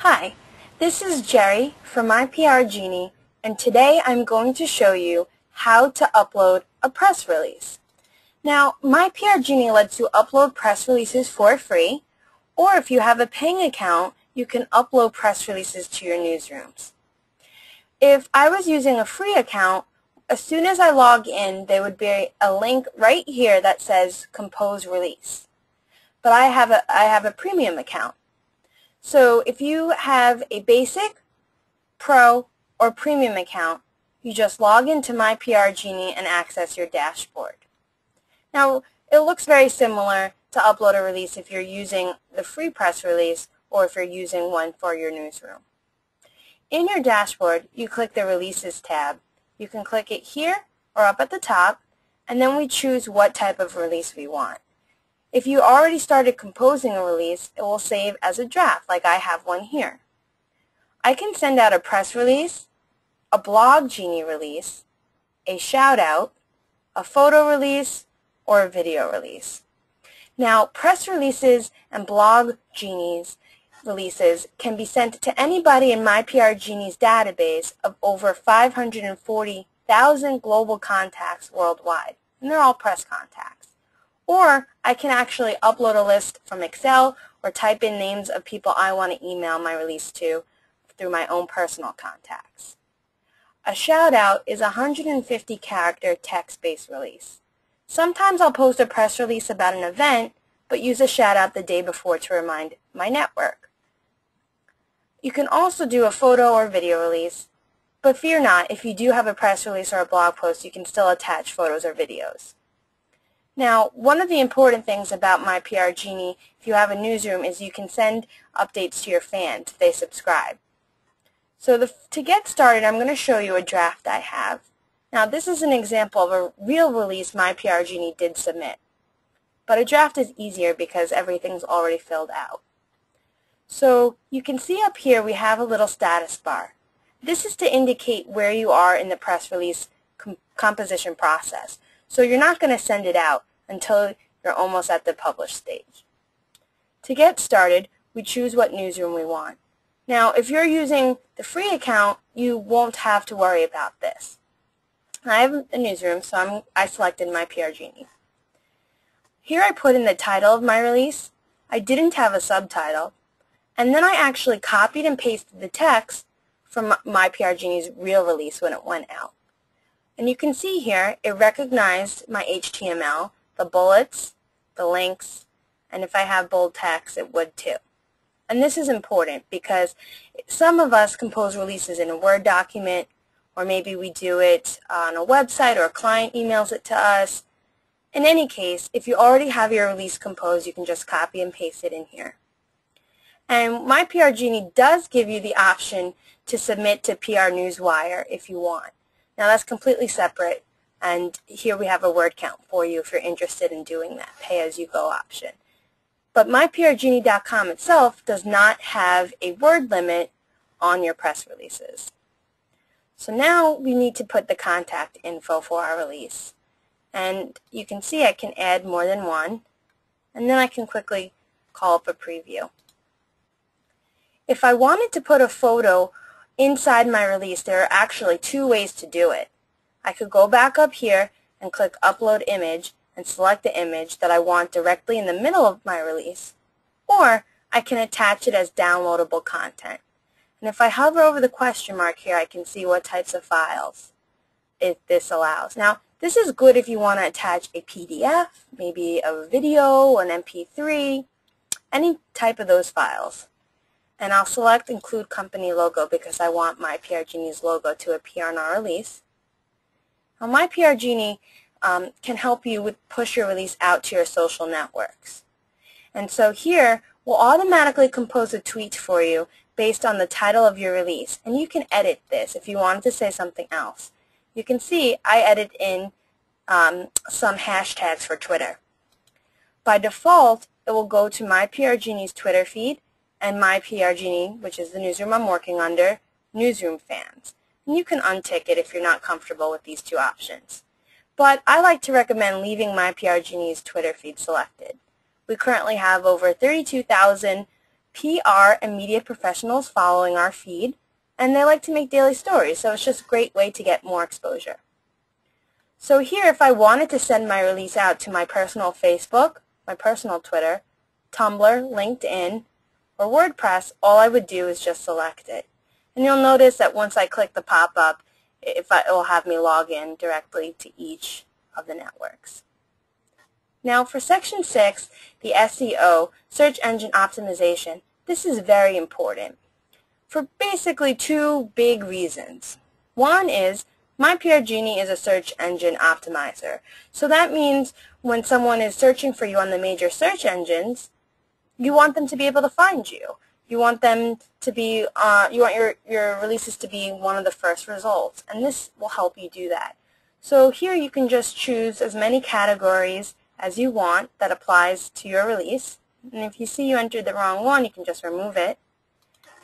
Hi, this is Jerry from MyPRGenie, and today I'm going to show you how to upload a press release. Now, MyPRGenie lets you upload press releases for free, or if you have a paying account, you can upload press releases to your newsrooms. If I was using a free account, as soon as I log in, there would be a link right here that says Compose Release. But I have a premium account. So if you have a basic, pro, or premium account, you just log into MyPRGenie and access your dashboard. Now, it looks very similar to upload a release if you're using the free press release or if you're using one for your newsroom. In your dashboard, you click the Releases tab. You can click it here or up at the top, and then we choose what type of release we want. If you already started composing a release, it will save as a draft, like I have one here. I can send out a press release, a MyPRGenie release, a shout-out, a photo release, or a video release. Now, press releases and MyPRGenie releases can be sent to anybody in MyPRGenie's database of over 540,000 global contacts worldwide, and they're all press contacts. Or I can actually upload a list from Excel or type in names of people I want to email my release to through my own personal contacts. A shout-out is a 150-character text-based release. Sometimes I'll post a press release about an event, but use a shout-out the day before to remind my network. You can also do a photo or video release, but fear not, if you do have a press release or a blog post, you can still attach photos or videos. Now, one of the important things about MyPRGenie, if you have a newsroom, is you can send updates to your fans if they subscribe. So to get started, I'm going to show you a draft I have. Now, this is an example of a real release MyPRGenie did submit. But a draft is easier because everything's already filled out. So you can see up here we have a little status bar. This is to indicate where you are in the press release composition process. So you're not going to send it out until you're almost at the publish stage. To get started, we choose what newsroom we want. Now, if you're using the free account, you won't have to worry about this. I have a newsroom, so I selected MyPRGenie. Here I put in the title of my release. I didn't have a subtitle. And then I actually copied and pasted the text from MyPRGenie's real release when it went out. And you can see here, it recognized my HTML, the bullets, the links, and if I have bold text, it would too. And this is important because some of us compose releases in a Word document, or maybe we do it on a website or a client emails it to us. In any case, if you already have your release composed, you can just copy and paste it in here. And MyPRGenie does give you the option to submit to PR Newswire if you want. Now that's completely separate, and here we have a word count for you if you're interested in doing that pay-as-you-go option. But MyPRGenie.com itself does not have a word limit on your press releases. So now we need to put the contact info for our release. And you can see I can add more than one, and then I can quickly call up a preview. If I wanted to put a photo inside my release, there are actually two ways to do it. I could go back up here and click Upload Image and select the image that I want directly in the middle of my release, or I can attach it as downloadable content. And if I hover over the question mark here, I can see what types of files this allows. Now, this is good if you want to attach a PDF, maybe a video, an MP3, any type of those files. And I'll select Include Company Logo because I want MyPRGenie's logo to appear on our release. Now, MyPRGenie can help you with push your release out to your social networks. And so here, we'll automatically compose a tweet for you based on the title of your release. And you can edit this if you wanted to say something else. You can see I edit in some hashtags for Twitter. By default, it will go to MyPRGenie's Twitter feed and MyPRGenie, which is the newsroom I'm working under, newsroom fans. And you can untick it if you're not comfortable with these two options. But I like to recommend leaving MyPRGenie's Twitter feed selected. We currently have over 32,000 PR and media professionals following our feed, and they like to make daily stories, so it's just a great way to get more exposure. So here, if I wanted to send my release out to my personal Facebook, my personal Twitter, Tumblr, LinkedIn, or WordPress, all I would do is just select it. And you'll notice that once I click the pop-up, it will have me log in directly to each of the networks. Now for Section 6, the SEO, Search Engine Optimization, this is very important for basically two big reasons. One is MyPRGenie is a search engine optimizer. So that means when someone is searching for you on the major search engines, you want them to be able to find you. You want them to be, you want your releases to be one of the first results, and this will help you do that. So here you can just choose as many categories as you want that applies to your release, and if you see you entered the wrong one, you can just remove it.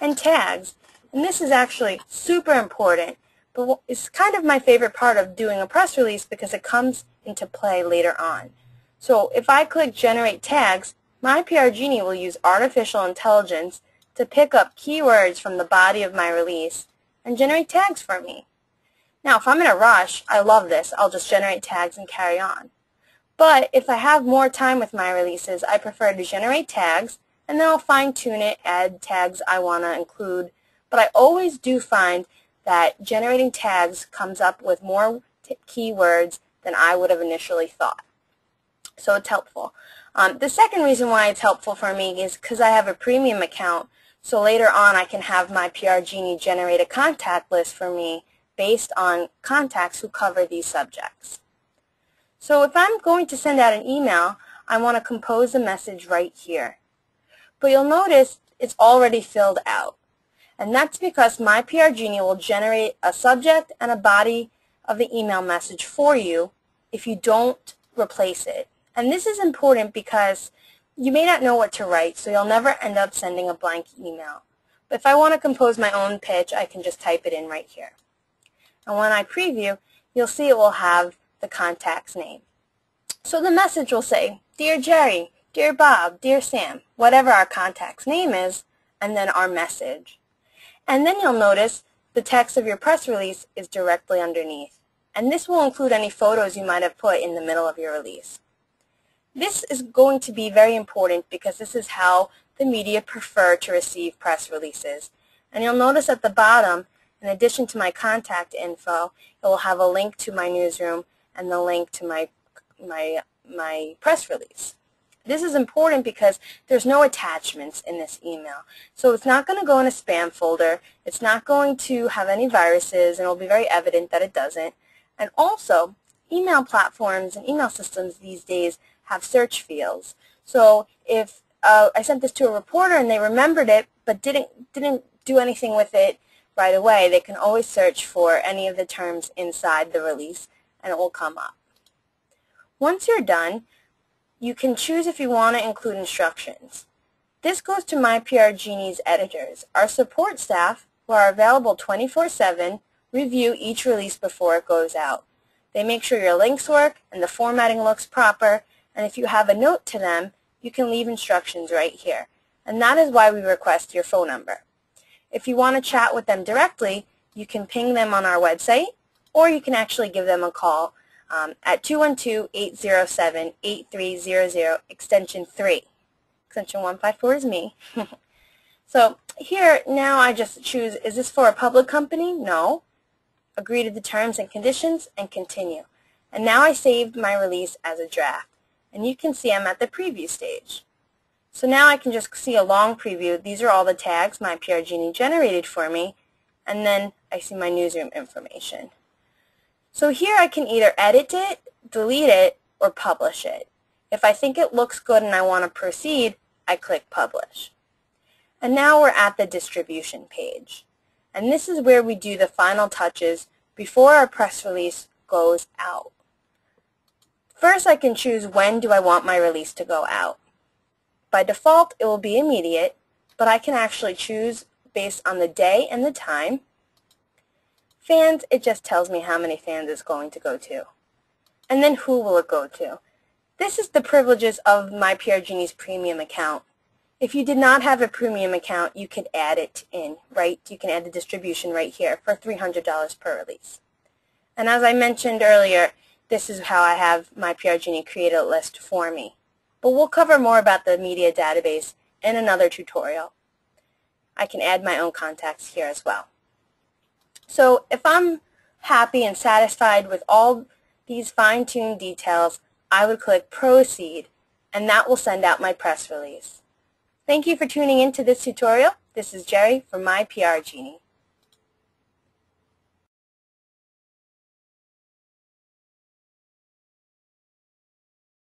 And tags, and this is actually super important, but it's kind of my favorite part of doing a press release because it comes into play later on. So if I click Generate Tags, MyPRGenie will use artificial intelligence to pick up keywords from the body of my release and generate tags for me. Now, if I'm in a rush, I love this. I'll just generate tags and carry on. But if I have more time with my releases, I prefer to generate tags, and then I'll fine-tune it, add tags I want to include. But I always do find that generating tags comes up with more keywords than I would have initially thought. So it's helpful. The second reason why it's helpful for me is because I have a premium account, so later on I can have MyPRGenie generate a contact list for me based on contacts who cover these subjects. So if I'm going to send out an email, I want to compose a message right here. But you'll notice it's already filled out. And that's because MyPRGenie will generate a subject and a body of the email message for you if you don't replace it. And this is important because you may not know what to write, so you'll never end up sending a blank email. But if I want to compose my own pitch, I can just type it in right here. And when I preview, you'll see it will have the contact's name. So the message will say, Dear Jerry, Dear Bob, Dear Sam, whatever our contact's name is, and then our message. And then you'll notice the text of your press release is directly underneath. And this will include any photos you might have put in the middle of your release. This is going to be very important because this is how the media prefer to receive press releases. And you'll notice at the bottom, in addition to my contact info, it will have a link to my newsroom and the link to my press release. This is important because there's no attachments in this email. So it's not going to go in a spam folder. It's not going to have any viruses, and it will be very evident that it doesn't. And also, email platforms and email systems these days have search fields. So if I sent this to a reporter and they remembered it but didn't do anything with it right away, they can always search for any of the terms inside the release and it will come up. Once you're done, you can choose if you want to include instructions. This goes to MyPRGenie's editors. Our support staff, who are available 24/7, review each release before it goes out. They make sure your links work and the formatting looks proper, and if you have a note to them, you can leave instructions right here. And that is why we request your phone number. If you want to chat with them directly, you can ping them on our website, or you can actually give them a call at 212-807-8300, extension 3. Extension 154 is me. So here, now I just choose, is this for a public company? No. Agree to the terms and conditions, and continue. And now I saved my release as a draft. And you can see I'm at the preview stage. So now I can just see a long preview. These are all the tags MyPRGenie generated for me, and then I see my newsroom information. So here I can either edit it, delete it, or publish it. If I think it looks good and I want to proceed, I click Publish. And now we're at the distribution page. And this is where we do the final touches before our press release goes out. First, I can choose when do I want my release to go out. By default, it will be immediate, but I can actually choose based on the day and the time. Fans, it just tells me how many fans it's going to go to. And then who will it go to? This is the privileges of MyPRGenie's premium account. If you did not have a premium account, you could add it in, right? You can add the distribution right here for $300 per release. And as I mentioned earlier, this is how I have MyPRGenie create a list for me. But we'll cover more about the media database in another tutorial. I can add my own contacts here as well. So if I'm happy and satisfied with all these fine-tuned details, I would click Proceed, and that will send out my press release. Thank you for tuning in to this tutorial. This is Jerry from MyPRGenie.